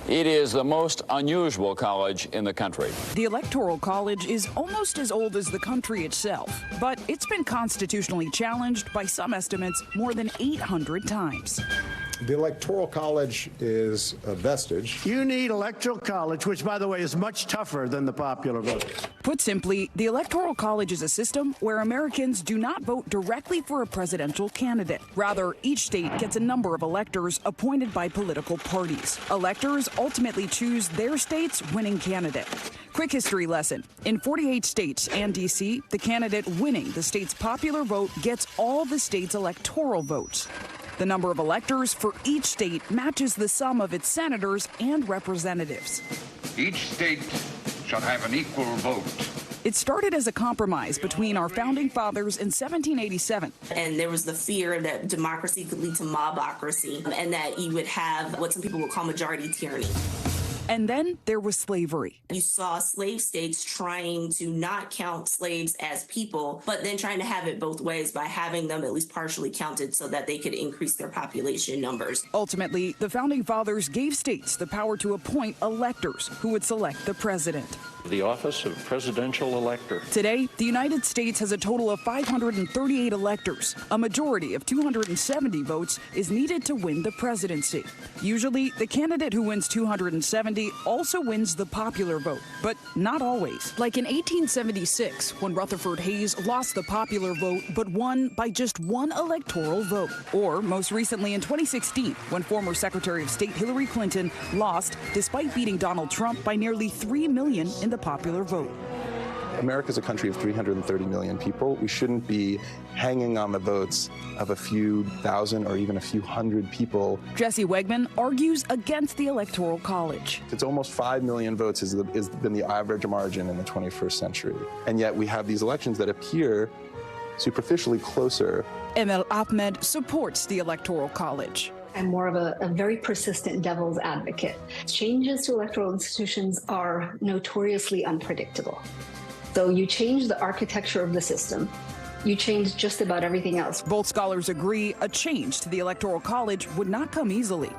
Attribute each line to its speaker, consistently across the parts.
Speaker 1: It is the most unusual college in the country.
Speaker 2: The Electoral College is almost as old as the country itself, but it's been constitutionally challenged by some estimates more than 800 times.
Speaker 3: The Electoral College is a vestige.
Speaker 4: You need Electoral College, which, by the way, is much tougher than the popular vote.
Speaker 2: Put simply, the Electoral College is a system where Americans do not vote directly for a presidential candidate. Rather, each state gets a number of electors appointed by political parties. Electors ultimately choose their state's winning candidate. Quick history lesson. In 48 states and D.C., the candidate winning the state's popular vote gets all the state's electoral votes. The number of electors for each state matches the sum of its senators and representatives.
Speaker 5: Each state shall have an equal vote.
Speaker 2: It started as a compromise between our founding fathers in 1787.
Speaker 6: And there was the fear that democracy could lead to mobocracy and that you would have what some people would call majority tyranny.
Speaker 2: And then there was slavery.
Speaker 6: You saw slave states trying to not count slaves as people, but then trying to have it both ways by having them at least partially counted so that they could increase their population numbers.
Speaker 2: Ultimately, the founding fathers gave states the power to appoint electors who would select the president.
Speaker 7: The office of presidential elector.
Speaker 2: Today, the United States has a total of 538 electors. A majority of 270 votes is needed to win the presidency. Usually, the candidate who wins 270 also wins the popular vote, but not always. Like in 1876, when Rutherford Hayes lost the popular vote but won by just one electoral vote. Or most recently in 2016, when former Secretary of State Hillary Clinton lost despite beating Donald Trump by nearly 3 million in the popular vote.
Speaker 8: America's a country of 330 million people. We shouldn't be hanging on the votes of a few thousand or even a few hundred people.
Speaker 2: Jesse Wegman argues against the Electoral College.
Speaker 8: It's almost 5 million votes has been the average margin in the 21st century. And yet we have these elections that appear superficially closer.
Speaker 2: Emel Ahmed supports the Electoral College.
Speaker 9: I'm more of a very persistent devil's advocate. Changes to electoral institutions are notoriously unpredictable. So you change the architecture of the system, you change just about everything else.
Speaker 2: Both scholars agree a change to the Electoral College would not come easily.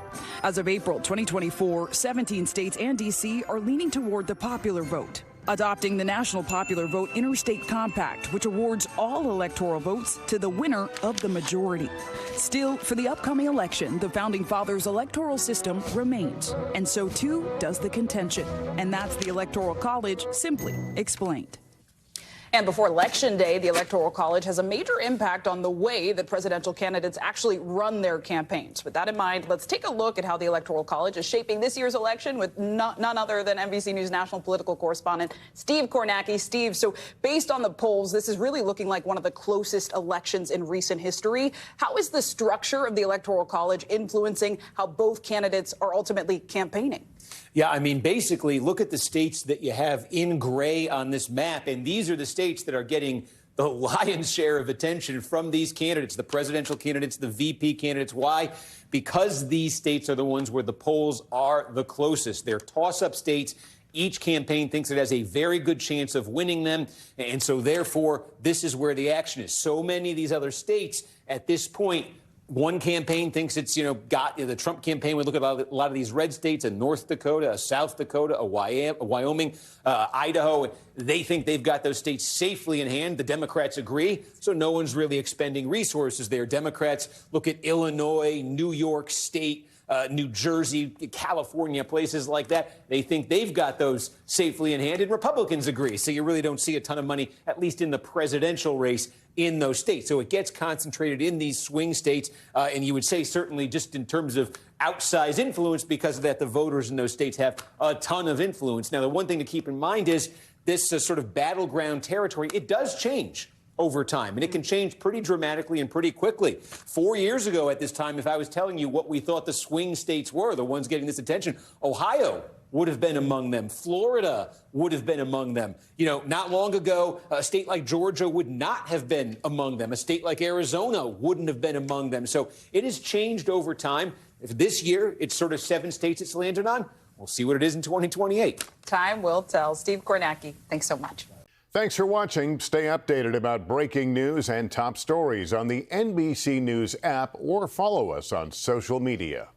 Speaker 2: As of April 2024, 17 states and D.C. are leaning toward the popular vote, adopting the national popular vote Interstate Compact, which awards all electoral votes to the winner of the majority. Still, for the upcoming election, the Founding Fathers' electoral system remains, and so too does the contention. And that's the Electoral College simply explained. And before Election Day, the Electoral College has a major impact on the way that presidential candidates actually run their campaigns. With that in mind, let's take a look at how the Electoral College is shaping this year's election with none other than NBC News national political correspondent Steve Kornacki. Steve, so based on the polls, this is really looking like one of the closest elections in recent history. How is the structure of the Electoral College influencing how both candidates are ultimately campaigning?
Speaker 10: Yeah, I mean, basically, look at the states that you have in gray on this map, and these are the states that are getting the lion's share of attention from these candidates, the presidential candidates, the VP candidates. Why? Because these states are the ones where the polls are the closest. They're toss-up states. Each campaign thinks it has a very good chance of winning them, and so, therefore, this is where the action is. So many of these other states at this point, one campaign thinks it's, the Trump campaign would look at a lot of these red states, a North Dakota, a South Dakota, a Wyoming, Idaho. They think they've got those states safely in hand. The Democrats agree, so no one's really expending resources there. Democrats look at Illinois, New York State, New Jersey, California, places like that. They think they've got those safely in hand, and Republicans agree. So you really don't see a ton of money, at least in the presidential race, in those states. So it gets concentrated in these swing states, and you would say certainly just in terms of outsized influence, because of that, the voters in those states have a ton of influence. Now, the one thing to keep in mind is this sort of battleground territory, it does change over time, and it can change pretty dramatically and pretty quickly. 4 years ago at this time, if I was telling you what we thought the swing states were, the ones getting this attention, Ohio would have been among them. Florida would have been among them. Not long ago, a state like Georgia would not have been among them. A state like Arizona wouldn't have been among them. So it has changed over time. If this year it's sort of 7 states it's landed on, we'll see what it is in 2028.
Speaker 2: Time will tell. Steve Kornacki, thanks so much.
Speaker 11: Thanks for watching. Stay updated about breaking news and top stories on the NBC News app or follow us on social media.